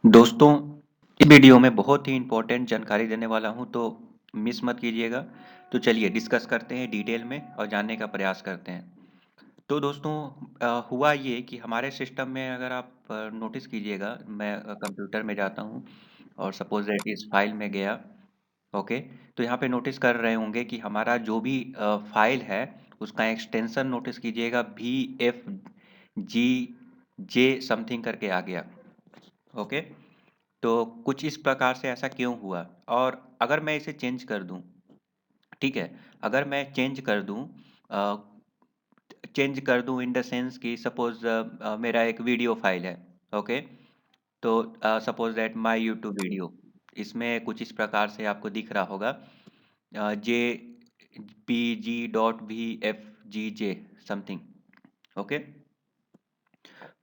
दोस्तों, इस वीडियो में बहुत ही इम्पोर्टेंट जानकारी देने वाला हूँ तो मिस मत कीजिएगा। तो चलिए डिस्कस करते हैं डिटेल में और जानने का प्रयास करते हैं। तो दोस्तों हुआ ये कि हमारे सिस्टम में अगर आप नोटिस कीजिएगा, मैं कंप्यूटर में जाता हूँ और सपोज दैट इस फाइल में गया। ओके, तो यहाँ पे नोटिस कर रहे होंगे कि हमारा जो भी फाइल है उसका एक्सटेंशन नोटिस कीजिएगा, VFG समथिंग करके आ गया। ओके, तो कुछ इस प्रकार से ऐसा क्यों हुआ? और अगर मैं इसे चेंज कर दूं, ठीक है, अगर मैं चेंज कर दूं इन द सेंस कि सपोज मेरा एक वीडियो फाइल है। ओके, तो suppose that my YouTube video, इसमें कुछ इस प्रकार से आपको दिख रहा होगा, JPG.VFGJ समथिंग। ओके,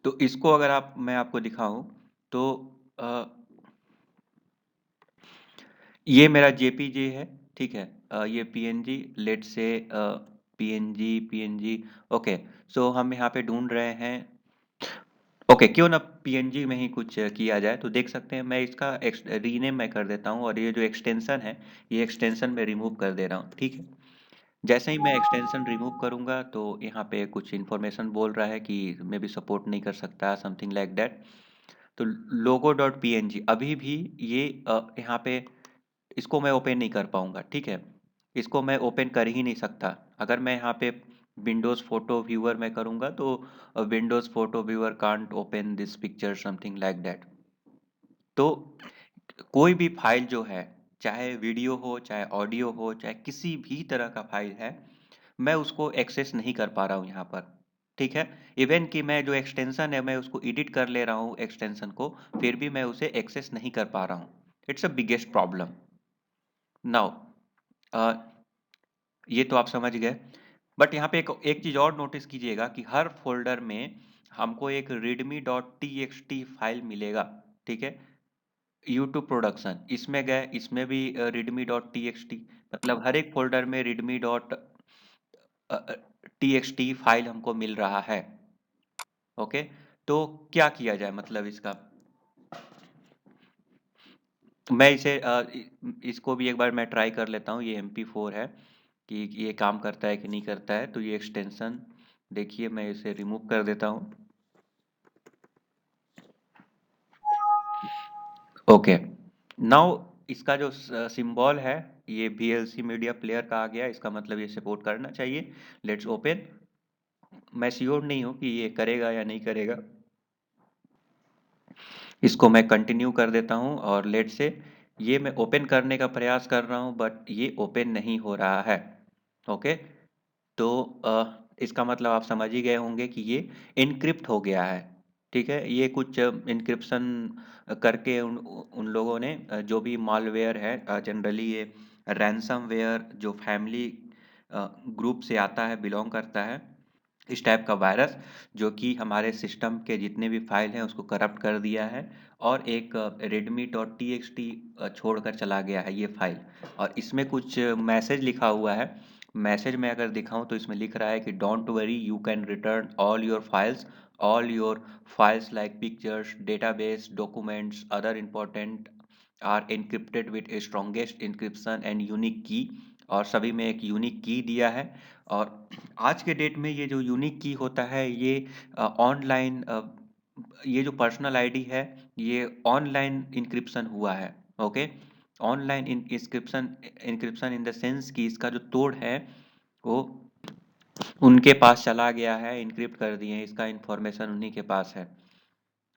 तो इसको अगर आप मैं आपको दिखाऊं तो अ, ये मेरा जेपीजी है, ठीक है। ये पीएनजी, लेट से पीएनजी। ओके, सो हम यहाँ पे ढूंढ रहे हैं। ओके, क्यों ना पीएनजी में ही कुछ किया जाए। तो देख सकते हैं मैं इसका रीनेम मैं कर देता हूँ और ये जो एक्सटेंशन है, ये एक्सटेंशन में रिमूव कर दे रहा हूँ, ठीक है। जैसे ही मैं एक्सटेंशन रिमूव करूंगा तो यहाँ पे कुछ इन्फॉर्मेशन बोल रहा है कि मे बी सपोर्ट नहीं कर सकता, समथिंग लाइक दैट। तो लोगो डॉट पीएनजी अभी भी ये यहाँ पे इसको मैं ओपन नहीं कर पाऊंगा, ठीक है। इसको मैं ओपन कर ही नहीं सकता। अगर मैं यहाँ पे विंडोज़ फोटो व्यूअर में करूँगा तो Windows photo viewer can't open this picture, something like that. तो कोई भी फाइल जो है, चाहे वीडियो हो, चाहे ऑडियो हो, चाहे किसी भी तरह का फाइल है, मैं उसको एक्सेस नहीं कर पा रहा हूँ यहाँ पर, ठीक है। इवन कि मैं जो एक्सटेंशन है मैं उसको एडिट कर ले रहा हूँ एक्सटेंशन को, फिर भी मैं उसे एक्सेस नहीं कर पा रहा हूँ। It's a biggest problem. Now ये तो आप समझ गए। बट यहाँ पे एक एक चीज़ और नोटिस कीजिएगा कि हर फोल्डर में हमको एक readme डॉट टी फाइल मिलेगा, ठीक है। यूट्यूब प्रोडक्शन इसमें गए, इसमें भी readme डॉट टी, मतलब हर एक फोल्डर में readme डॉट टी फाइल हमको मिल रहा है। ओके, तो क्या किया जाए, मतलब इसका मैं इसे इसको भी एक बार मैं ट्राई कर लेता हूँ। ये MP4 है कि ये काम करता है कि नहीं करता है। तो ये एक्सटेंशन देखिए, मैं इसे रिमूव कर देता हूँ। ओके, नाउ इसका जो सिंबल है, ये VLC मीडिया प्लेयर का आ गया, इसका मतलब ये सपोर्ट करना चाहिए। Let's open. मैं श्योर नहीं हूँ कि ये करेगा या नहीं करेगा। इसको मैं कंटिन्यू कर देता हूँ और लेट से ये मैं ओपन करने का प्रयास कर रहा हूँ बट ये ओपन नहीं हो रहा है। ओके, तो इसका मतलब आप समझ ही गए होंगे कि ये इनक्रिप्ट हो गया है, ठीक है। ये कुछ इनक्रिप्शन करके उन लोगों ने जो भी मालवेयर है, जनरली ये रैंसमवेयर जो फैमिली ग्रुप से आता है, बिलोंग करता है, इस टाइप का वायरस, जो कि हमारे सिस्टम के जितने भी फाइल हैं उसको करप्ट कर दिया है और एक redmi.txt छोड़कर चला गया है ये फाइल। और इसमें कुछ मैसेज लिखा हुआ है। मैसेज में अगर दिखाऊं तो इसमें लिख रहा है कि don't worry, you can return all your files like pictures, database, documents, other important are encrypted with strongest encryption and unique key. और सभी में एक यूनिक की दिया है। और आज के डेट में ये जो यूनिक की होता है, ये ऑनलाइन ये जो पर्सनल आईडी है, ये ऑनलाइन इंक्रिप्शन हुआ है। Okay, online encryption encryption in the sense कि इसका जो तोड़ है वो उनके पास चला गया है, इनक्रिप्ट कर दिए हैं, इसका इंफॉर्मेशन उन्हीं के पास है।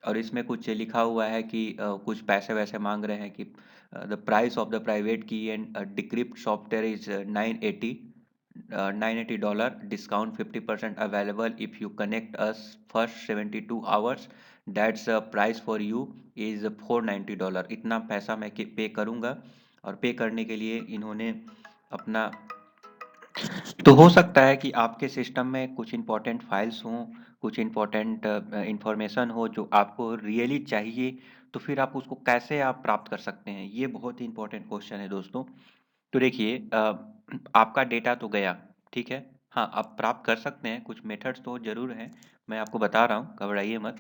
और इसमें कुछ लिखा हुआ है कि कुछ पैसे वैसे मांग रहे हैं कि the price of the private key and decrypt software is 980 $980, discount 50% available if you connect us first 72 hours, that's price for you is $490। इतना पैसा मैं पे करूँगा और पे करने के लिए इन्होंने अपना, तो हो सकता है कि आपके सिस्टम में कुछ इंपॉर्टेंट फाइल्स हों, कुछ इंपॉर्टेंट इंफॉर्मेशन हो जो आपको रियली चाहिए, तो फिर आप उसको कैसे आप प्राप्त कर सकते हैं, ये बहुत ही इंपॉर्टेंट क्वेश्चन है दोस्तों। तो देखिए आपका डेटा तो गया, ठीक है। हाँ, आप प्राप्त कर सकते हैं, कुछ मेथड्स तो ज़रूर हैं, मैं आपको बता रहा हूँ, घबराइए मत।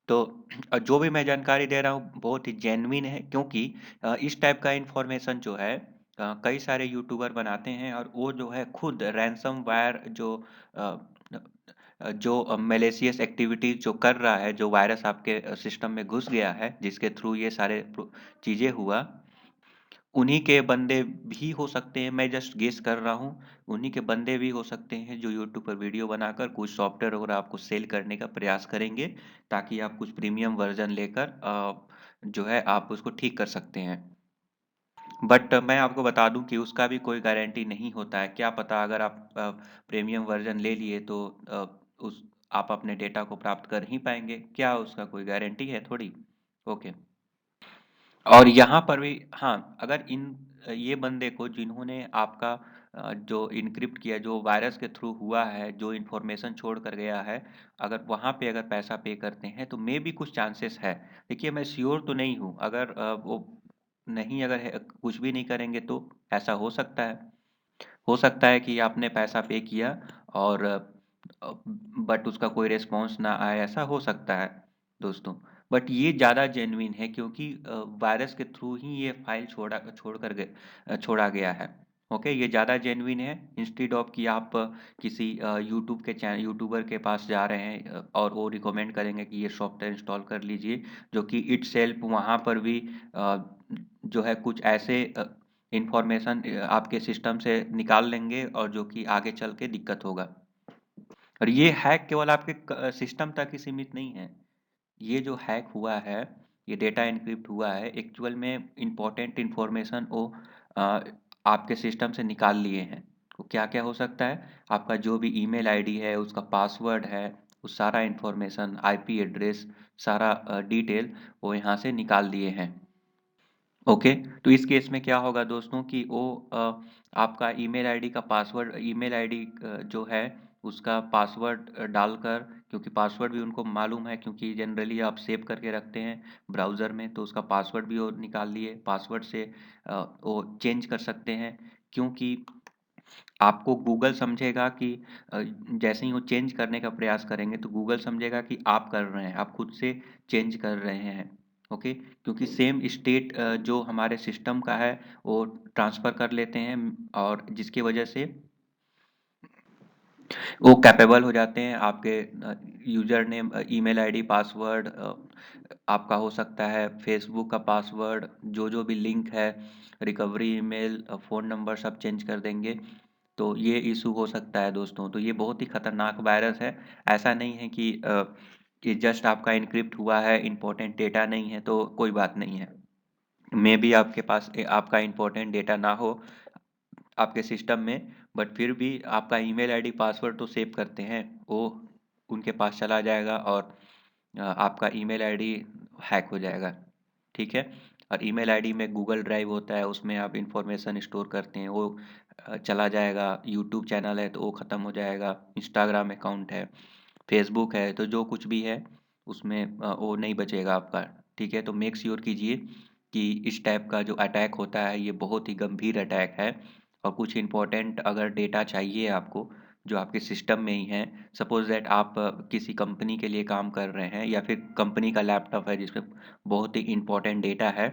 तो जो भी मैं जानकारी दे रहा हूँ बहुत ही जेन्युइन है, क्योंकि इस टाइप का इन्फॉर्मेशन जो है कई सारे यूट्यूबर बनाते हैं और वो जो है खुद रैनसमवेयर अ, जो मैलिशियस एक्टिविटीज़ जो कर रहा है, जो वायरस आपके सिस्टम में घुस गया है, जिसके थ्रू ये सारे चीज़ें हुआ, उन्हीं के बंदे भी हो सकते हैं, मैं जस्ट गेस कर रहा हूँ, उन्हीं के बंदे भी हो सकते हैं जो यूट्यूब पर वीडियो बनाकर कुछ सॉफ्टवेयर वगैरह आपको सेल करने का प्रयास करेंगे, ताकि आप कुछ प्रीमियम वर्ज़न लेकर जो है आप उसको ठीक कर सकते हैं। बट मैं आपको बता दूँ कि उसका भी कोई गारंटी नहीं होता है, क्या पता अगर आप प्रीमियम वर्ज़न ले लिए तो उस आप अपने डेटा को प्राप्त कर ही पाएँगे, क्या उसका कोई गारंटी है थोड़ी? ओके। और यहाँ पर भी हाँ, अगर ये बंदे को जिन्होंने आपका जो एन्क्रिप्ट किया, जो वायरस के थ्रू हुआ है, जो इन्फॉर्मेशन छोड़ कर गया है, अगर वहाँ पे अगर पैसा पे करते हैं, तो मेबी कुछ चांसेस है। देखिए, मैं श्योर तो नहीं हूँ, अगर वो नहीं अगर है कुछ भी नहीं करेंगे तो ऐसा हो सकता है। हो सकता है कि आपने पैसा पे किया और बट उसका कोई रिस्पॉन्स ना आए, ऐसा हो सकता है दोस्तों। बट ये ज़्यादा जेन्युइन है, क्योंकि वायरस के थ्रू ही ये फाइल छोड़ा गया है। ओके, ये ज़्यादा जेन्युइन है, इंस्टेड ऑफ कि आप किसी यूट्यूबर के पास जा रहे हैं और वो रिकमेंड करेंगे कि ये सॉफ्टवेयर इंस्टॉल कर लीजिए, जो कि इटसेल्फ वहाँ पर भी अ, जो है कुछ ऐसे इन्फॉर्मेशन आपके सिस्टम से निकाल लेंगे और जो कि आगे चल के दिक्कत होगा। और ये हैक केवल आपके सिस्टम तक ही सीमित नहीं है। ये जो हैक हुआ है, ये डेटा एन्क्रिप्ट हुआ है, एक्चुअल में इम्पोर्टेंट इन्फॉर्मेशन वो अ, आपके सिस्टम से निकाल लिए हैं। तो क्या-क्या हो सकता है? आपका जो भी ईमेल आईडी है, उसका पासवर्ड है, वो सारा इन्फॉर्मेशन, आईपी एड्रेस, सारा डिटेल वो यहाँ से निकाल लिए हैं। ओके, तो इस केस में क्या होगा दोस्तों कि वो आपका ईमेल आईडी जो है उसका पासवर्ड डालकर, क्योंकि पासवर्ड भी उनको मालूम है, क्योंकि जनरली आप सेव करके रखते हैं ब्राउज़र में, तो उसका पासवर्ड भी वो निकाल लिए। पासवर्ड से वो चेंज कर सकते हैं, क्योंकि आपको गूगल समझेगा कि जैसे ही वो चेंज करने का प्रयास करेंगे तो गूगल समझेगा कि आप कर रहे हैं, आप खुद से चेंज कर रहे हैं। ओके, क्योंकि सेम स्टेट जो हमारे सिस्टम का है वो ट्रांसफ़र कर लेते हैं, और जिसकी वजह से वो कैपेबल हो जाते हैं। आपके user name, email ID, password, आपका हो सकता है फेसबुक का पासवर्ड, जो भी लिंक है, रिकवरी ईमेल, फ़ोन नंबर सब चेंज कर देंगे। तो ये इशू हो सकता है दोस्तों। तो ये बहुत ही खतरनाक वायरस है। ऐसा नहीं है कि जस्ट आपका एन्क्रिप्ट हुआ है, इम्पोर्टेंट डेटा नहीं है तो कोई बात नहीं है। मेबी आपके पास आपका इम्पोर्टेंट डेटा ना हो आपके सिस्टम में, बट फिर भी आपका ईमेल आईडी, पासवर्ड तो सेव करते हैं, वो उनके पास चला जाएगा और आपका ईमेल आईडी हैक हो जाएगा। ठीक है? और ईमेल आईडी में गूगल ड्राइव होता है, उसमें आप इंफॉर्मेशन स्टोर करते हैं, वो चला जाएगा। यूट्यूब चैनल है तो वो ख़त्म हो जाएगा। इंस्टाग्राम अकाउंट है, फेसबुक है, तो जो कुछ भी है उसमें वो नहीं बचेगा आपका। ठीक है? तो मेक श्योर कीजिए कि इस टाइप का जो अटैक होता है ये बहुत ही गंभीर अटैक है, और कुछ इम्पोर्टेंट अगर डेटा चाहिए आपको जो आपके सिस्टम में ही है, सपोज दैट आप किसी कंपनी के लिए काम कर रहे हैं, या फिर कंपनी का लैपटॉप है जिसमें बहुत ही इम्पोर्टेंट डेटा है,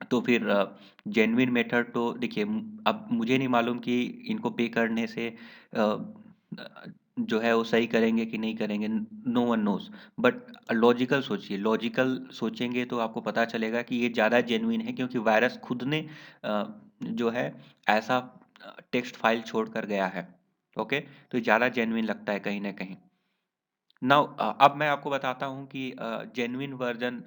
तो फिर जेन्युइन मेथड तो देखिए, अब मुझे नहीं मालूम कि इनको पे करने से जो है वो सही करेंगे कि नहीं करेंगे, no one knows. But logical सोचिए, लॉजिकल सोचेंगे तो आपको पता चलेगा कि ये ज़्यादा जेन्युइन है, क्योंकि वायरस खुद ने जो है ऐसा टेक्स्ट फाइल छोड़ कर गया है। ओके? तो ये ज़्यादा जेन्युइन लगता है कहीं न कहीं। नाउ अब मैं आपको बताता हूँ कि जेन्युइन वर्ज़न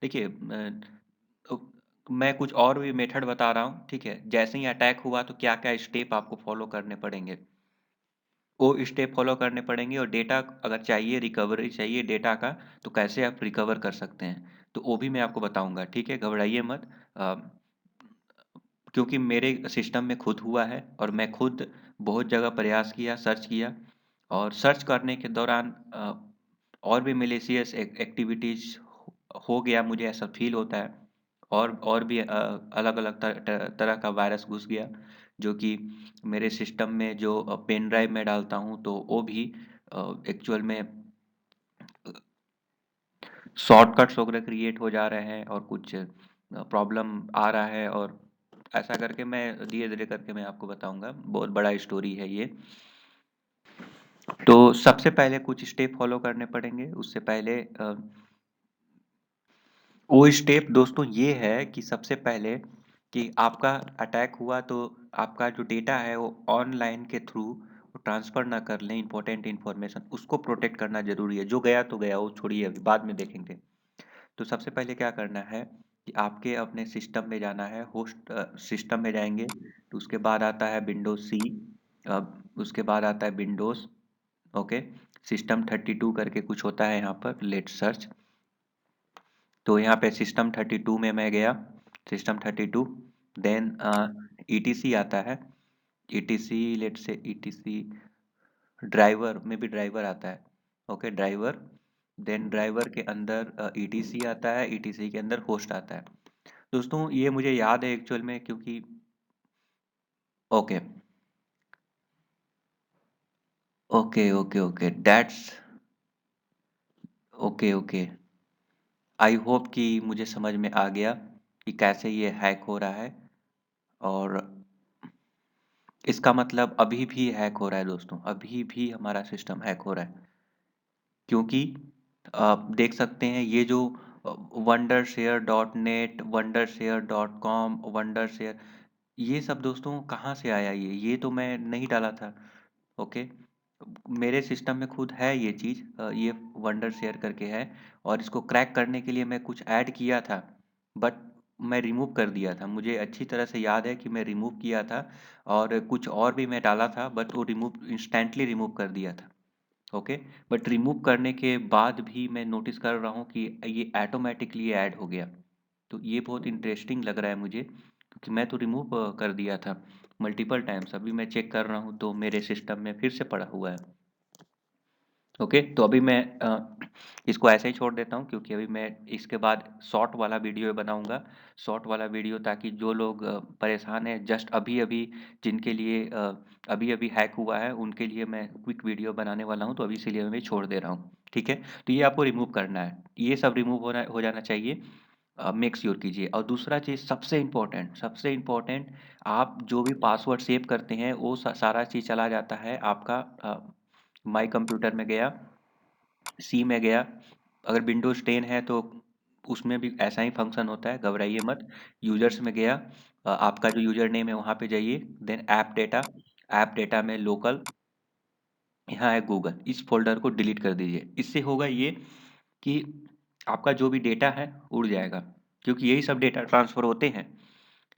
देखिए, तो मैं कुछ और भी मेथड बता रहा हूँ, ठीक है? जैसे ही अटैक हुआ तो क्या-क्या स्टेप आपको फ़ॉलो करने पड़ेंगे। वो स्टेप फ़ॉलो करने पड़ेंगे, और डेटा अगर चाहिए, रिकवरी चाहिए डेटा का, तो कैसे आप रिकवर कर सकते हैं, तो वो भी मैं आपको बताऊँगा, ठीक है? घबराइए मत। क्योंकि मेरे सिस्टम में खुद हुआ है और मैं खुद बहुत जगह प्रयास किया, सर्च किया, और सर्च करने के दौरान और भी मैलिशियस एक्टिविटीज़ हो गया, मुझे ऐसा फ़ील होता है। और भी अलग-अलग तरह का वायरस घुस गया, जो कि मेरे सिस्टम में जो पेन ड्राइव में डालता हूँ, तो वो भी एक्चुअल में शॉर्टकट्स वगैरह क्रिएट हो जा रहे हैं और कुछ प्रॉब्लम आ रहा है, और ऐसा करके मैं धीरे-धीरे करके मैं आपको बताऊँगा, बहुत बड़ा स्टोरी है ये। तो सबसे पहले कुछ स्टेप फॉलो करने पड़ेंगे, उससे पहले वो स्टेप दोस्तों ये है कि सबसे पहले कि आपका अटैक हुआ तो आपका जो डेटा है वो ऑनलाइन के थ्रू ट्रांसफ़र ना कर लें इम्पोर्टेंट इन्फॉर्मेशन, उसको प्रोटेक्ट करना ज़रूरी है। जो गया तो गया, वो छोड़िए, अभी बाद में देखेंगे। तो सबसे पहले क्या करना है कि आपके अपने सिस्टम में जाना है, होस्ट सिस्टम में जाएँगे, तो उसके बाद आता है विंडोज़ सी, उसके बाद आता है विंडोज़, ओके। सिस्टम 32 करके कुछ होता है यहाँ पर, लेट्स सर्च। तो यहाँ पे सिस्टम 32 में मैं गया, सिस्टम 32, देन ईटीसी आता है, etc, let's say etc driver में भी ड्राइवर आता है, ओके, ड्राइवर। देन ड्राइवर के अंदर ईटीसी आता है, ईटीसी के अंदर होस्ट आता है। दोस्तों ये मुझे याद है एक्चुअल में, क्योंकि okay okay okay okay that's okay okay, I hope कि मुझे समझ में आ गया कि कैसे ये हैक हो रहा है। और इसका मतलब अभी भी हैक हो रहा है दोस्तों, अभी भी हमारा सिस्टम हैक हो रहा है, क्योंकि आप देख सकते हैं ये जो Wondershare dot net, Wondershare dot com, Wondershare, ये सब दोस्तों कहाँ से आया? ये तो मैं नहीं डाला था, ओके। मेरे सिस्टम में खुद है ये चीज़, ये वंडर शेयर करके है, और इसको क्रैक करने के लिए मैं कुछ ऐड किया था, बट मैं रिमूव कर दिया था। मुझे अच्छी तरह से याद है कि मैं रिमूव किया था, और कुछ और भी मैं डाला था, बट वो रिमूव इंस्टेंटली रिमूव कर दिया था, ओके। बट रिमूव करने के बाद भी मैं नोटिस कर रहा हूँ कि ये ऑटोमेटिकली ऐड हो गया। तो ये बहुत इंटरेस्टिंग लग रहा है मुझे, क्योंकि मैं तो रिमूव कर दिया था मल्टीपल टाइम्स, अभी मैं चेक कर रहा हूँ तो मेरे सिस्टम में फिर से पड़ा हुआ है, ओके। तो अभी मैं इसको ऐसे ही छोड़ देता हूँ, क्योंकि अभी मैं इसके बाद शॉर्ट वाला वीडियो बनाऊंगा, शॉर्ट वाला वीडियो, ताकि जो लोग परेशान हैं जस्ट अभी अभी, जिनके लिए अभी अभी हैक हुआ है, उनके लिए मैं क्विक वीडियो बनाने वाला हूँ, तो अभी इसीलिए मैं छोड़ दे रहा हूँ, ठीक है। तो ये आपको रिमूव करना है, ये सब रिमूव हो जाना चाहिए, मेक श्योर कीजिए। और दूसरा चीज़ सबसे इम्पोर्टेंट, आप जो भी पासवर्ड सेव करते हैं वो सारा चीज़ चला जाता है आपका, माई कंप्यूटर में गया, सी में गया, अगर विंडोज़ 10 है तो उसमें भी ऐसा ही फंक्शन होता है, घबराइए मत। यूजर्स में गया, आपका जो यूजर नेम है वहाँ पे जाइए, देन ऐप डेटा में लोकल, यहाँ है गूगल, इस फ़ोल्डर को डिलीट कर दीजिए। इससे होगा ये कि आपका जो भी डेटा है उड़ जाएगा, क्योंकि यही सब डेटा ट्रांसफ़र होते हैं,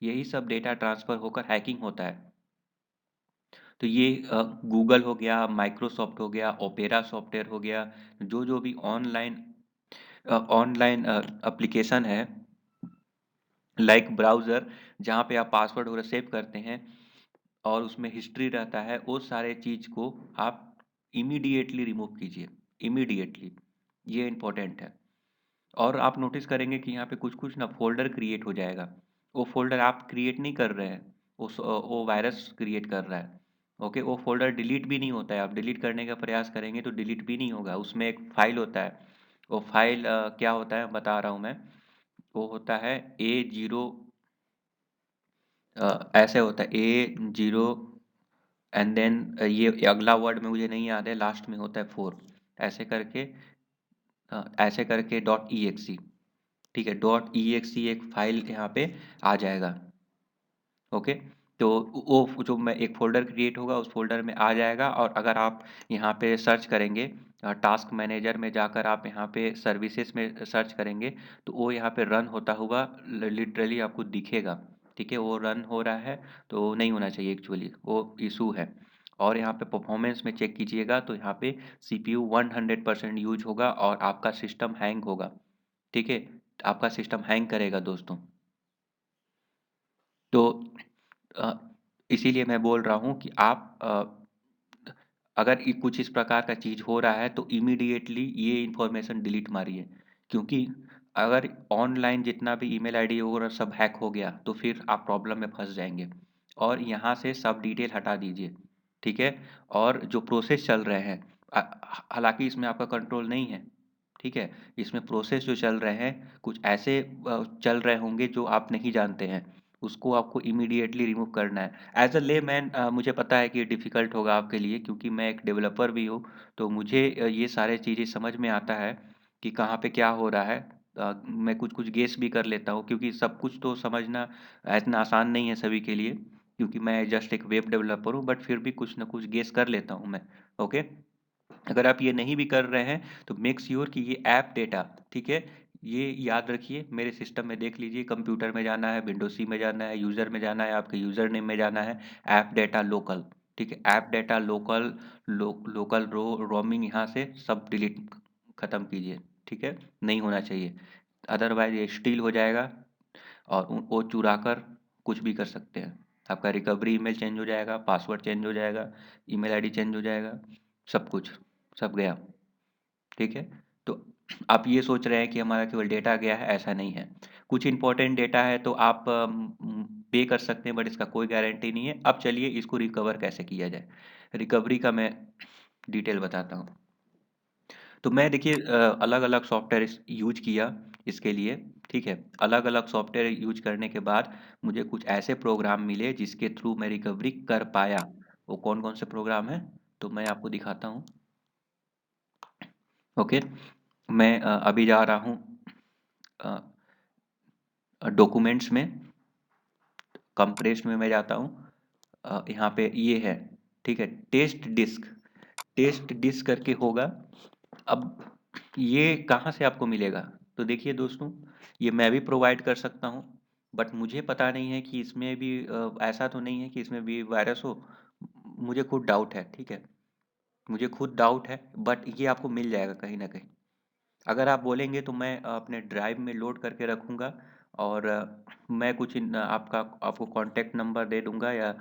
यही सब डेटा ट्रांसफ़र होकर हैकिंग होता है। तो ये गूगल हो गया, माइक्रोसॉफ्ट हो गया, ओपेरा सॉफ्टवेयर हो गया, जो भी ऑनलाइन एप्लीकेशन है, लाइक ब्राउज़र, जहाँ पे आप पासवर्ड वगैरह सेव करते हैं और उसमें हिस्ट्री रहता है, वो सारे चीज़ को आप इमीडिएटली रिमूव कीजिए, इमीडिएटली, ये इम्पोर्टेंट है। और आप नोटिस करेंगे कि यहाँ पे कुछ-कुछ ना फ़ोल्डर क्रिएट हो जाएगा। वो फ़ोल्डर आप क्रिएट नहीं कर रहे हैं, वो वायरस क्रिएट कर रहा है। ओके, वो फ़ोल्डर डिलीट भी नहीं होता है, आप डिलीट करने का प्रयास करेंगे तो डिलीट भी नहीं होगा। उसमें एक फ़ाइल होता है, वो फ़ाइल क्या होता है बता रहा हूँ मैं। वो होता है A0, ऐसे होता है A0, एंड देन ये अगला वर्ड में मुझे नहीं याद है, लास्ट में होता है 4, ऐसे करके, ऐसे करके .exe, ठीक है, .exe एक फाइल यहाँ पे आ जाएगा, ओके। तो वो जो मैं एक फ़ोल्डर क्रिएट होगा, उस फ़ोल्डर में आ जाएगा, और अगर आप यहाँ पे सर्च करेंगे, टास्क मैनेजर में जाकर आप यहाँ पे सर्विसेज में सर्च करेंगे, तो वो यहाँ पे रन होता हुआ लिटरली आपको दिखेगा, ठीक है। वो रन हो रहा है, तो नहीं होना चाहिए एक्चुअली, वो इशू है। और यहाँ पे परफॉर्मेंस में चेक कीजिएगा, तो यहाँ पे CPU 100% यूज होगा और आपका सिस्टम हैंग होगा, ठीक है। आपका सिस्टम हैंग करेगा दोस्तों। तो अ, इसीलिए मैं बोल रहा हूँ कि आप अगर कुछ इस प्रकार का चीज़ हो रहा है तो इमीडिएटली ये इन्फॉर्मेशन डिलीट मारिए, क्योंकि अगर ऑनलाइन जितना भी ईमेल आईडी वगैरह सब हैक हो गया तो फिर आप प्रॉब्लम में फंस जाएंगे। और यहाँ से सब डिटेल हटा दीजिए, ठीक है। और जो प्रोसेस चल रहे हैं, हालांकि इसमें आपका कंट्रोल नहीं है, ठीक है? इसमें प्रोसेस जो चल रहे हैं, कुछ ऐसे चल रहे होंगे जो आप नहीं जानते हैं, उसको आपको इमीडिएटली रिमूव करना है। एज़ अ लेमैन मुझे पता है कि ये डिफ़िकल्ट होगा आपके लिए, क्योंकि मैं एक डेवलपर भी हूँ, तो मुझे ये सारे चीज़ें समझ में आता है कि कहाँ पे क्या हो रहा है। मैं कुछ-कुछ गेस भी कर लेता हूँ, क्योंकि सब कुछ तो समझना इतना आसान नहीं है सभी के लिए, क्योंकि मैं जस्ट एक वेब डेवलपर हूँ, बट फिर भी कुछ न कुछ गेस कर लेता हूँ मैं। ओके? अगर आप ये नहीं भी कर रहे हैं, तो मेक श्योर कि ये ऐप डेटा, ठीक है? ये याद रखिए, मेरे सिस्टम में देख लीजिए, कंप्यूटर में जाना है, विंडोज़ सी में जाना है, यूज़र में जाना है, आपके यूज़र नेम में जाना है, ऐप डेटा लोकल, ठीक है? App data local, local roaming यहाँ से सब डिलीट ख़त्म कीजिए, ठीक है? नहीं होना चाहिए, अदरवाइज़ ये स्टील हो जाएगा और वो चुरा कर कुछ भी कर सकते हैं। आपका रिकवरी ईमेल चेंज हो जाएगा, पासवर्ड चेंज हो जाएगा, ईमेल आईडी चेंज हो जाएगा, सब कुछ, सब गया, ठीक है? तो आप ये सोच रहे हैं कि हमारा केवल डेटा गया है, ऐसा नहीं है। कुछ इम्पोर्टेंट डेटा है तो आप पे कर सकते हैं, बट इसका कोई गारंटी नहीं है। अब चलिए इसको रिकवर कैसे किया जाए। रिकवरी का मैं डिटेल बताता हूँ। तो मैं देखिए अलग-अलग सॉफ्टवेयर यूज़ किया इसके लिए, ठीक है? अलग-अलग सॉफ्टवेयर यूज़ करने के बाद मुझे कुछ ऐसे प्रोग्राम मिले जिसके थ्रू मैं रिकवरी कर पाया। वो कौन-कौन से प्रोग्राम हैं? तो मैं आपको दिखाता हूँ। ओके, मैं अभी जा रहा हूँ अ, डॉक्यूमेंट्स में, कंप्रेस्ड में मैं जाता हूँ। यहाँ पे ये है, ठीक है? टेस्ट डिस्क करके होगा। अब ये कहाँ से आपको मिलेगा? तो देखिए दोस्तों, ये मैं भी प्रोवाइड कर सकता हूँ, बट मुझे पता नहीं है कि इसमें भी ऐसा तो नहीं है कि इसमें भी वायरस हो। मुझे खुद डाउट है, ठीक है? मुझे खुद डाउट है, बट ये आपको मिल जाएगा कहीं न कहीं। अगर आप बोलेंगे तो मैं अपने ड्राइव में लोड करके रखूँगा, और मैं कुछ आपको कॉन्टैक्ट नंबर दे दूँगा, या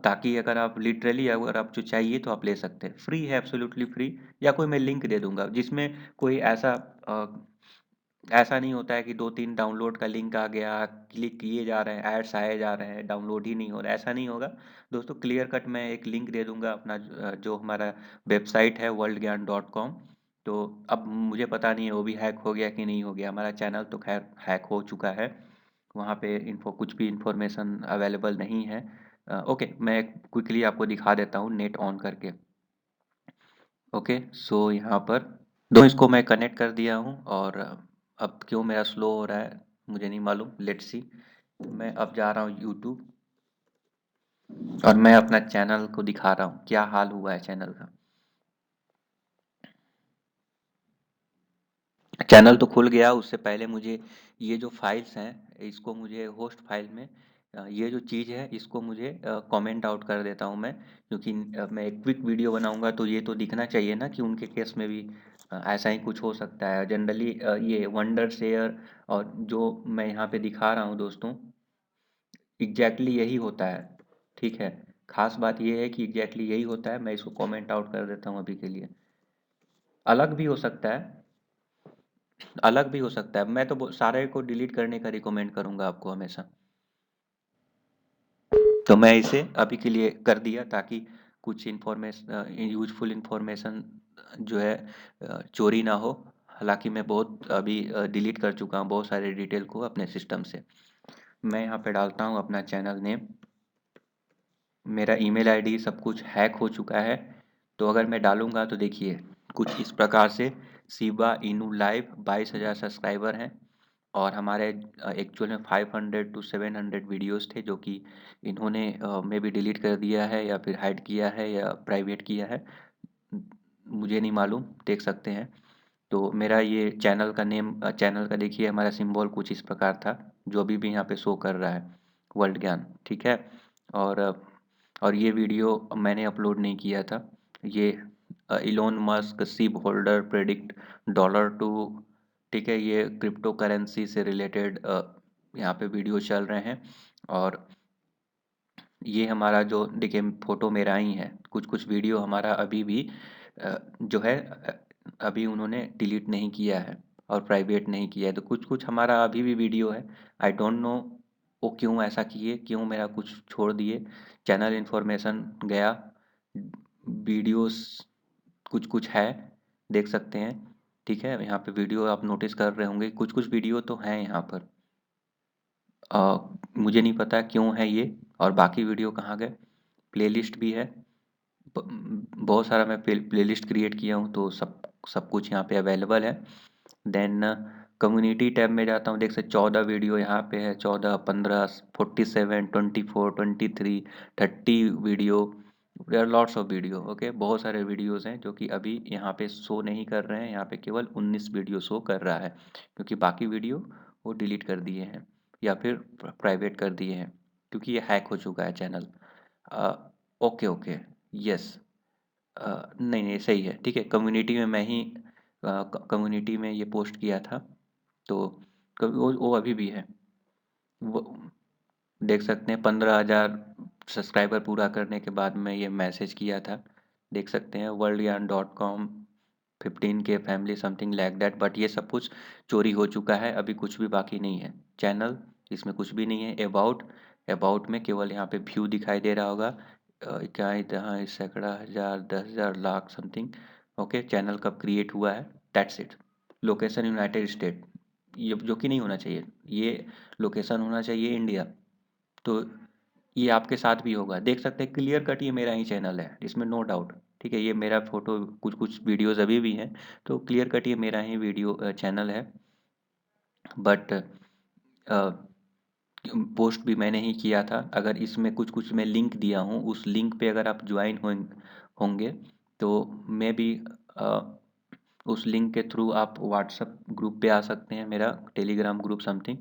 ताकि अगर आप लिटरली अगर आप जो चाहिए तो आप ले सकते हैं। फ्री है, एब्सोल्यूटली फ्री, या कोई मैं लिंक दे दूँगा जिसमें कोई अ, ऐसा नहीं होता है कि 2-3 डाउनलोड का लिंक आ गया, क्लिक किए जा रहे हैं, एड्स आए जा रहे हैं, डाउनलोड ही नहीं हो रहा है, ऐसा नहीं होगा। दोस्तों क्लियर कट मैं एक लिंक दे दूँगा अपना, जो हमारा वेबसाइट है worldgyan.com। तो अब मुझे पता नहीं है वो भी हैक हो गया कि नहीं हो गया, हमारा चैनल तो ख़ैर हैक हो चुका है, वहाँ पे कुछ भी इन्फॉर्मेशन अवेलेबल नहीं है। ओके, मैं क्विकली आपको दिखा देता हूँ नेट ऑन करके। ओके, सो यहाँ पर दोनों इसको मैं कनेक्ट कर दिया हूँ, और अब क्यों मेरा स्लो हो रहा है मुझे नहीं मालूम, लेट्स सी। मैं अब जा रहा हूँ यूट्यूब, और मैं अपना चैनल को दिखा रहा हूँ क्या हाल हुआ है चैनल का। चैनल तो खुल गया, उससे पहले मुझे ये जो फाइल्स हैं इसको मुझे होस्ट फाइल में, ये जो चीज़ है इसको मुझे कमेंट आउट कर देता हूँ मैं, क्योंकि मैं एक क्विक वीडियो बनाऊंगा तो ये तो दिखना चाहिए ना कि उनके केस में भी ऐसा ही कुछ हो सकता है जनरली। ये वंडर शेयर और जो मैं यहाँ पे दिखा रहा हूँ दोस्तों, एग्जैक्टली यही होता है, ठीक है? खास बात ये है कि एग्जैक्टली यही होता है। मैं इसको कमेंट आउट कर देता हूँ अभी के लिए। अलग भी हो सकता है, अलग भी हो सकता है, मैं तो सारे को डिलीट करने का रिकमेंड करूंगा आपको हमेशा। तो मैं इसे अभी के लिए कर दिया, ताकि कुछ इन्फॉर्मेशन, यूजफुल इन्फॉर्मेशन जो है चोरी ना हो। हालांकि मैं बहुत अभी डिलीट कर चुका हूँ बहुत सारे डिटेल को अपने सिस्टम से। मैं यहाँ पे डालता हूँ अपना चैनल नेम, मेरा ईमेल आईडी, सब कुछ हैक हो चुका है। तो अगर मैं डालूंगा तो देखिए कुछ इस प्रकार से, शिबा इनू लाइव 22,000 सब्सक्राइबर हैं, और हमारे एक्चुअल में 500 टू 700 वीडियोस थे, जो कि इन्होंने मे बी डिलीट कर दिया है, या फिर हाइड किया है, या प्राइवेट किया है, मुझे नहीं मालूम, देख सकते हैं। तो मेरा ये चैनल का नेम, चैनल का देखिए हमारा सिंबल कुछ इस प्रकार था, जो अभी भी यहाँ पे शो कर रहा है, वर्ल्ड ज्ञान, ठीक है? और और ये वीडियो मैंने अपलोड नहीं किया था। ये Elon Musk ship holder predict dollar two, ठीक है? ये क्रिप्टो करेंसी से रिलेटेड यहाँ पे वीडियो चल रहे हैं। और ये हमारा जो देखिए फ़ोटो मेरा ही है, कुछ-कुछ वीडियो हमारा अभी भी जो है अभी उन्होंने डिलीट नहीं किया है और प्राइवेट नहीं किया है, तो कुछ-कुछ हमारा अभी भी वीडियो है। आई डोंट नो वो क्यों ऐसा किए, क्यों मेरा कुछ छोड़ दिए, चैनल इन्फॉर्मेशन गया, वीडियोस कुछ-कुछ है, देख सकते हैं। ठीक है, यहाँ पे वीडियो आप नोटिस कर रहे होंगे, कुछ-कुछ वीडियो तो हैं यहाँ पर। मुझे नहीं पता क्यों है ये और बाकी वीडियो कहाँ गए। प्लेलिस्ट भी है, बहुत सारा मैं प्लेलिस्ट क्रिएट किया हूँ, तो सब सब कुछ यहाँ पे अवेलेबल है। देन कम्युनिटी टैब में जाता हूँ, देख सकते 14 वीडियो यहाँ पे है, 14, 15, 47, 24, 23, 30 video, there are lots of video. Okay, बहुत सारे वीडियोस हैं जो कि अभी यहाँ पे शो नहीं कर रहे हैं, यहाँ पे केवल 19 वीडियो शो कर रहा है, क्योंकि बाकी वीडियो वो डिलीट कर दिए हैं या फिर प्राइवेट कर दिए हैं, क्योंकि ये हैक हो चुका है चैनल। ओके ओके, यस, नहीं नहीं सही है, ठीक है। कम्युनिटी में मैं ही कम्युनिटी में ये पोस्ट किया था, तो वो अभी भी है। वो देख सकते हैं 15,000 सब्सक्राइबर पूरा करने के बाद मैं ये मैसेज किया था, देख सकते हैं worldyan.com 15K family something like that. But ये सब कुछ चोरी हो चुका है, अभी कुछ भी बाकी नहीं है चैनल, इसमें कुछ भी नहीं है। अबाउट में केवल यहाँ पे व्यू दिखाई दे रहा होगा, क्या इतना सैकड़ा हज़ार 10,000 लाख समथिंग। ओके, चैनल कब क्रिएट हुआ है, that's it. Location United state, ये जो कि नहीं होना चाहिए, ये लोकेशन होना चाहिए इंडिया। तो ये आपके साथ भी होगा, देख सकते हैं क्लियर कट ये मेरा ही चैनल है, इसमें नो डाउट। ठीक है, ये मेरा फोटो, कुछ कुछ वीडियोस अभी भी हैं, तो क्लियर कट ये मेरा ही वीडियो चैनल है। बट पोस्ट भी मैंने ही किया था। अगर इसमें कुछ कुछ मैं लिंक दिया हूँ, उस लिंक पे अगर आप ज्वाइन होंगे तो मे भी उस लिंक के थ्रू आप व्हाट्सएप ग्रुप पे आ सकते हैं, मेरा टेलीग्राम ग्रुप समथिंग।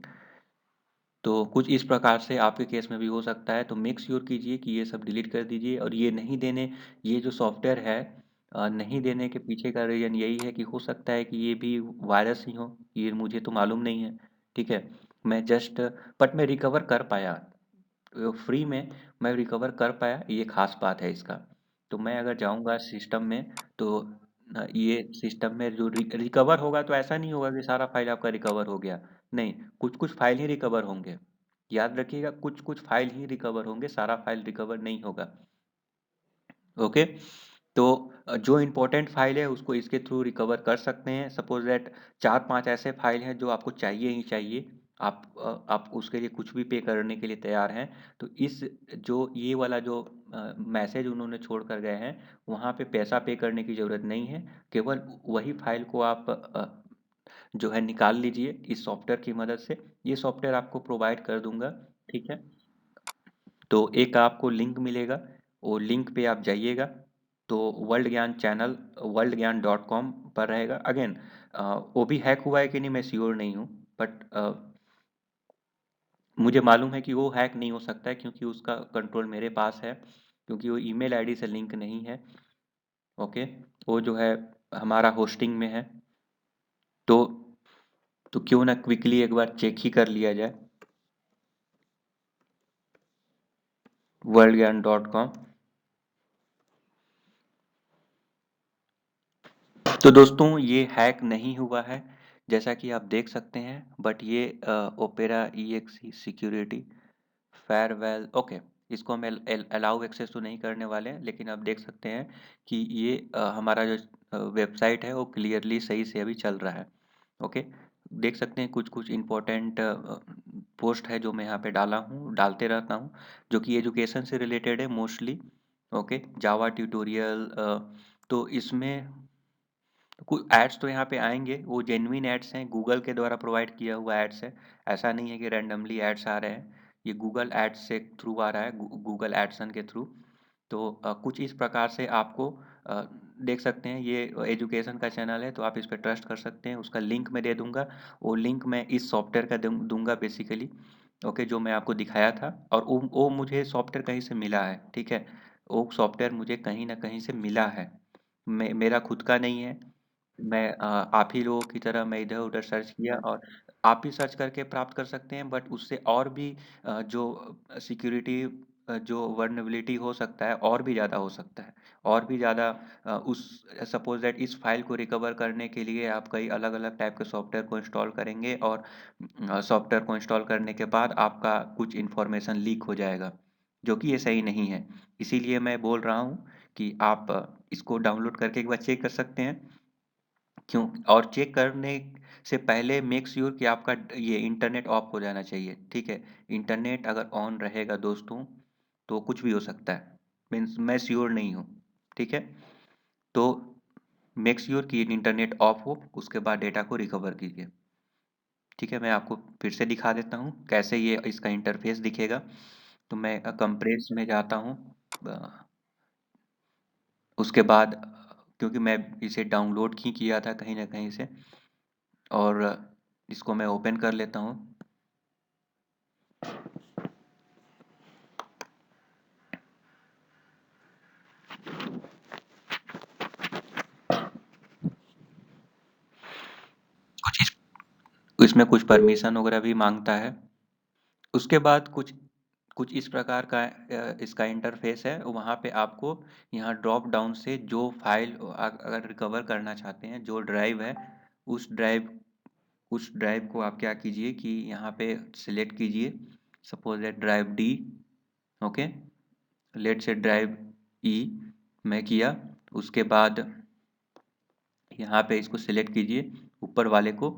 तो कुछ इस प्रकार से आपके केस में भी हो सकता है, तो मेक श्योर कीजिए कि ये सब डिलीट कर दीजिए। और ये नहीं देने, ये जो सॉफ्टवेयर है नहीं देने के पीछे का रीज़न यही है कि हो सकता है कि ये भी वायरस ही हो, ये मुझे तो मालूम नहीं है। ठीक है, मैं जस्ट, बट मैं रिकवर कर पाया, फ्री में मैं रिकवर कर पाया, ये खास बात है इसका। तो मैं अगर जाऊंगा सिस्टम में, तो ये सिस्टम में जो रिकवर होगा, तो ऐसा नहीं होगा कि सारा फाइल आपका रिकवर हो गया। नहीं, कुछ कुछ फाइल ही रिकवर होंगे, याद रखिएगा, कुछ कुछ फाइल ही रिकवर होंगे, सारा फाइल रिकवर नहीं होगा। ओके, तो जो इम्पोर्टेंट फाइल है उसको इसके थ्रू रिकवर कर सकते हैं। सपोज दैट 4-5 ऐसे फाइल हैं जो आपको चाहिए ही चाहिए, आप उसके लिए कुछ भी पे करने के लिए तैयार हैं, तो इस जो ये वाला जो मैसेज उन्होंने छोड़ कर गए हैं, वहाँ पे पैसा पे करने की ज़रूरत नहीं है। केवल वही फाइल को आप जो है निकाल लीजिए इस सॉफ्टवेयर की मदद से, ये सॉफ्टवेयर आपको प्रोवाइड कर दूंगा। ठीक है, तो एक आपको लिंक मिलेगा, वो लिंक पे आप जाइएगा, तो वर्ल्ड ज्ञान चैनल worldgyan.com पर रहेगा। अगेन वो भी हैक हुआ है कि नहीं मैं श्योर नहीं हूँ, बट मुझे मालूम है कि वो हैक नहीं हो सकता है, क्योंकि उसका कंट्रोल मेरे पास है, क्योंकि वो ईमेल आईडी से लिंक नहीं है। ओके, वो जो है हमारा होस्टिंग में है, तो क्यों ना क्विकली एक बार चेक ही कर लिया जाए, worldgyan.com। तो दोस्तों ये हैक नहीं हुआ है, जैसा कि आप देख सकते हैं, बट ये opera EXE security farewell, okay, इसको हम अलाउ एक्सेस तो नहीं करने वाले हैं, लेकिन आप देख सकते हैं कि ये हमारा जो वेबसाइट है वो क्लियरली सही से अभी चल रहा है। ओके, देख सकते हैं कुछ कुछ इम्पोर्टेंट पोस्ट है जो मैं यहाँ पे डाला हूँ, डालते रहता हूँ, जो कि एजुकेशन से रिलेटेड है मोस्टली। ओके, जावा ट्यूटोरियल, तो इसमें कुछ एड्स तो यहाँ पे आएंगे, वो जेन्युइन एड्स हैं, गूगल के द्वारा प्रोवाइड किया हुआ एड्स है, ऐसा नहीं है कि रैंडमली एड्स आ रहे हैं, ये गूगल एड्स से थ्रू आ रहा है, गूगल एडसन के थ्रू। तो कुछ इस प्रकार से आपको अ, देख सकते हैं, ये एजुकेशन का चैनल है, तो आप इस पर ट्रस्ट कर सकते हैं। उसका लिंक मैं दे दूंगा, वो लिंक मैं इस सॉफ्टवेयर का दूंगा बेसिकली। ओके, जो मैं आपको दिखाया था, और वो मुझे सॉफ्टवेयर कहीं से मिला है, ठीक है, वो सॉफ्टवेयर मुझे कहीं ना कहीं से मिला है, मेरा खुद का नहीं है। मैं आप ही लोगों की तरह मैं इधर-उधर सर्च किया, और आप भी सर्च करके प्राप्त कर सकते हैं, बट उससे और भी जो सिक्योरिटी जो वल्नरेबिलिटी हो सकता है, और भी ज़्यादा हो सकता है, और भी ज़्यादा उस सपोज दैट इस फाइल को रिकवर करने के लिए आप कई अलग-अलग टाइप के सॉफ्टवेयर को इंस्टॉल करेंगे, और सॉफ्टवेयर को इंस्टॉल करने के बाद आपका कुछ इन्फॉर्मेशन लीक हो जाएगा, जो कि ये सही नहीं है। इसीलिए मैं बोल रहा हूँ कि आप इसको डाउनलोड करके एक बार चेक कर सकते हैं। क्यों, और चेक करने से पहले मेक श्योर कि आपका ये इंटरनेट ऑफ हो जाना चाहिए, ठीक है। इंटरनेट अगर ऑन रहेगा दोस्तों तो कुछ भी हो सकता है, मीन्स मैं श्योर नहीं हूँ, ठीक है। तो मेक श्योर कि इंटरनेट ऑफ हो, उसके बाद डेटा को रिकवर कीजिए, ठीक है। मैं आपको फिर से दिखा देता हूँ कैसे ये इसका इंटरफेस दिखेगा। तो मैं कंप्रेस में जाता हूँ, उसके बाद क्योंकि मैं इसे डाउनलोड ही किया था कहीं ना कहीं से, और इसको मैं ओपन कर लेता हूँ। कुछ इसमें कुछ परमिशन वगैरह भी मांगता है। उसके बाद कुछ कुछ इस प्रकार का इसका इंटरफेस है। वहाँ पे आपको यहाँ ड्रॉप डाउन से जो फाइल अगर रिकवर करना चाहते हैं, जो ड्राइव है, उस ड्राइव उस ड्राइव को आप क्या कीजिए कि यहाँ पे सिलेक्ट कीजिए। Suppose that drive D, okay, let say drive E मैं किया। उसके बाद यहाँ पे इसको सिलेक्ट कीजिए ऊपर वाले को।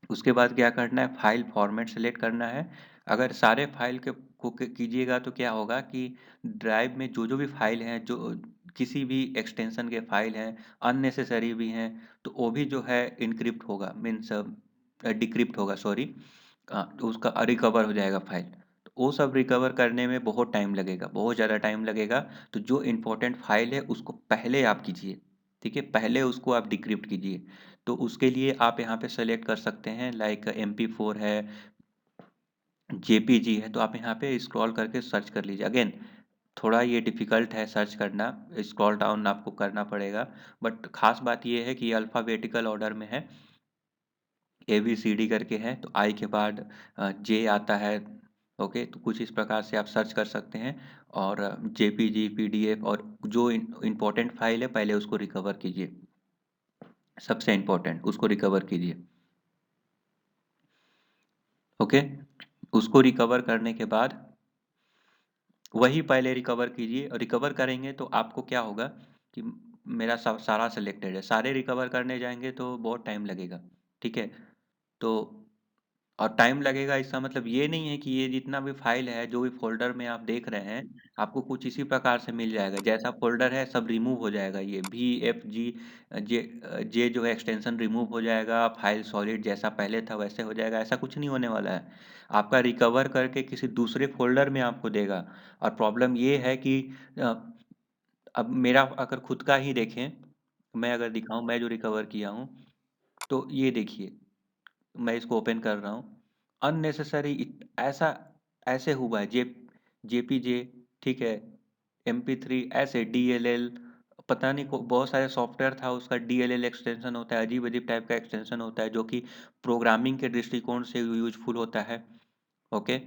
उसके बाद क्या करना है, फाइल फॉर्मेट सेलेक्ट करना है। अगर सारे फाइल के को कीजिएगा तो क्या होगा कि ड्राइव में जो जो भी फाइल हैं, जो किसी भी एक्सटेंशन के फाइल हैं, अननेसेसरी भी हैं, तो वो भी जो है इनक्रिप्ट होगा, मीन्स डिक्रिप्ट होगा, सॉरी, तो उसका रिकवर हो जाएगा फाइल। तो वो सब रिकवर करने में बहुत टाइम लगेगा, बहुत ज़्यादा टाइम लगेगा। तो जो इम्पोर्टेंट फाइल है उसको पहले आप कीजिए, ठीक है, पहले उसको आप डिक्रिप्ट कीजिए। तो उसके लिए आप यहाँ पे सेलेक्ट कर सकते हैं, लाइक MP4 है, JPG है। तो आप यहाँ पे स्क्रॉल करके सर्च कर लीजिए। अगेन थोड़ा ये डिफ़िकल्ट है सर्च करना, स्क्रॉल डाउन आपको करना पड़ेगा। बट खास बात ये है कि ये अल्फ़ाबेटिकल ऑर्डर में है, ABCD करके है। तो आई के बाद J आता है, ओके। तो कुछ इस प्रकार से आप सर्च कर सकते हैं। और JPG, PDF, और जो इम्पोर्टेंट फाइल है पहले उसको रिकवर कीजिए, सबसे इम्पोर्टेंट उसको रिकवर कीजिए, ओके। उसको रिकवर करने के बाद वही पहले रिकवर कीजिए, और रिकवर करेंगे तो आपको क्या होगा कि मेरा सारा सिलेक्टेड है, सारे रिकवर करने जाएंगे तो बहुत टाइम लगेगा, ठीक है। तो और टाइम लगेगा इसका मतलब ये नहीं है कि ये जितना भी फाइल है, जो भी फोल्डर में आप देख रहे हैं, आपको कुछ इसी प्रकार से मिल जाएगा। जैसा फोल्डर है सब रिमूव हो जाएगा, ये VFG जे जो है एक्सटेंशन रिमूव हो जाएगा, फाइल सॉलिड जैसा पहले था वैसे हो जाएगा। ऐसा कुछ नहीं होने वाला है, आपका रिकवर करके किसी दूसरे फोल्डर में आपको देगा। और प्रॉब्लम ये है कि अ, अब मेरा अगर खुद का ही देखें, मैं अगर दिखाऊं मैं जो रिकवर किया हूँ, तो ये देखिए, मैं इसको ओपन कर रहा हूँ। अननेसेसरी ऐसा ऐसे हुआ है, JPJ, ठीक है, MP3, ऐसे DLL, पता नहीं बहुत सारे सॉफ्टवेयर था उसका DLL एक्सटेंशन होता है, अजीब अजीब टाइप का एक्सटेंशन होता है जो कि प्रोग्रामिंग के दृष्टिकोण से यूजफुल होता है, ओके।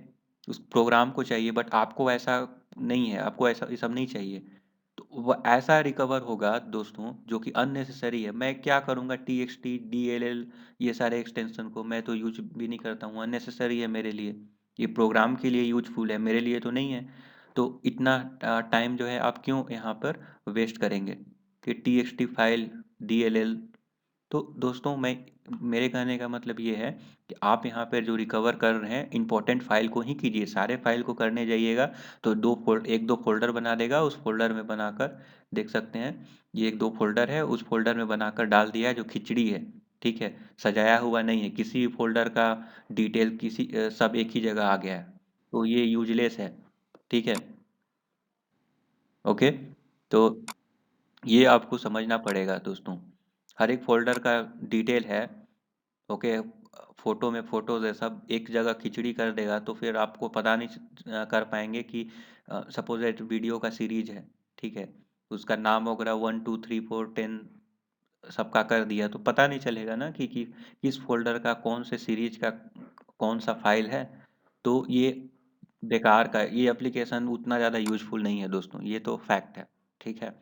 उस प्रोग्राम को चाहिए, बट आपको ऐसा नहीं है, आपको ऐसा ये सब नहीं चाहिए। तो वो ऐसा रिकवर होगा दोस्तों जो कि अननेसेसरी है। मैं क्या करूँगा, TXT, DLL, ये सारे एक्सटेंशन को मैं तो यूज भी नहीं करता हूँ, अननेसेसरी है मेरे लिए। ये प्रोग्राम के लिए यूजफुल है, मेरे लिए तो नहीं है। तो इतना टाइम जो है आप क्यों यहाँ पर वेस्ट करेंगे कि TXT फाइल, DLL। तो दोस्तों मैं मेरे कहने का मतलब ये है कि आप यहाँ पर जो रिकवर कर रहे हैं इंपॉर्टेंट फाइल को ही कीजिए, सारे फाइल को करने जाइएगा तो एक दो फोल्डर बना देगा। उस फोल्डर में बनाकर देख सकते हैं, ये एक दो फोल्डर है, उस फोल्डर में बनाकर डाल दिया है जो खिचड़ी है, ठीक है, सजाया हुआ नहीं है, किसी फोल्डर का डिटेल सब एक ही जगह आ गया है, तो ये यूजलेस है, ठीक है, ओके। तो ये आपको समझना पड़ेगा दोस्तों, हर एक फोल्डर का डिटेल है, ओके। फोटो में फोटोज है, सब एक जगह खिचड़ी कर देगा तो फिर आपको पता नहीं कर पाएंगे कि सपोज एट वीडियो का सीरीज है, ठीक है, उसका नाम वगैरह 1 2 3 4 10 सबका कर दिया तो पता नहीं चलेगा ना कि किस फोल्डर का कौन से सीरीज का कौन सा फाइल है। तो ये बेकार का, ये एप्लीकेशन उतना ज़्यादा यूजफुल नहीं है दोस्तों, ये तो फैक्ट है, ठीक है।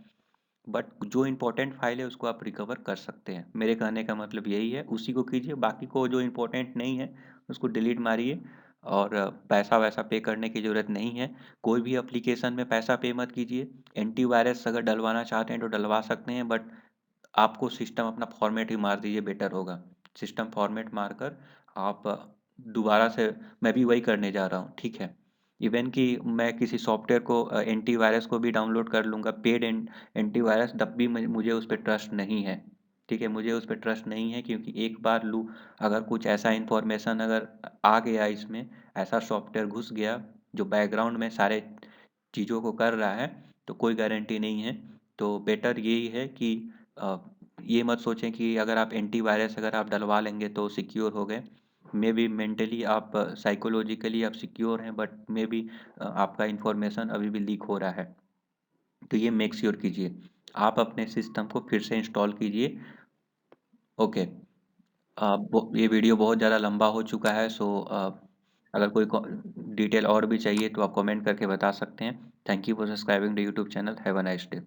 बट जो इम्पोर्टेंट फाइल है उसको आप रिकवर कर सकते हैं, मेरे कहने का मतलब यही है, उसी को कीजिए, बाकी को जो इम्पोर्टेंट नहीं है उसको डिलीट मारिए। और पैसा वैसा पे करने की ज़रूरत नहीं है, कोई भी एप्लीकेशन में पैसा पे मत कीजिए। एंटीवायरस अगर डलवाना चाहते हैं तो डलवा सकते हैं, बट आपको सिस्टम अपना फॉर्मेट ही मार दीजिए, बेटर होगा। सिस्टम फॉर्मेट मारकर आप दोबारा से, मैं भी वही करने जा रहा हूँ, ठीक है। इवन कि मैं किसी सॉफ्टवेयर को एंटीवायरस को भी डाउनलोड कर लूँगा, पेड एंटीवायरस, तब भी मुझे उस पर ट्रस्ट नहीं है, ठीक है। मुझे उस पर ट्रस्ट नहीं है, क्योंकि एक बार लूँ, अगर कुछ ऐसा इन्फॉर्मेशन अगर आ गया इसमें, ऐसा सॉफ्टवेयर घुस गया जो बैकग्राउंड में सारे चीज़ों को कर रहा है, तो कोई गारंटी नहीं है। तो बेटर यही है कि अ, ये मत सोचें कि अगर आप एंटीवायरस अगर आप डलवा लेंगे तो सिक्योर हो गए। मे बी मेंटली आप, साइकोलॉजिकली आप सिक्योर हैं, बट मे बी आपका इंफॉर्मेशन अभी भी लीक हो रहा है। तो ये मेक श्योर कीजिए, आप अपने सिस्टम को फिर से इंस्टॉल कीजिए। ओके। ये वीडियो बहुत ज़्यादा लंबा हो चुका है, सो अगर कोई डिटेल और भी चाहिए तो आप कमेंट करके बता सकते हैं। Thank you for subscribing the YouTube channel. Have a nice day.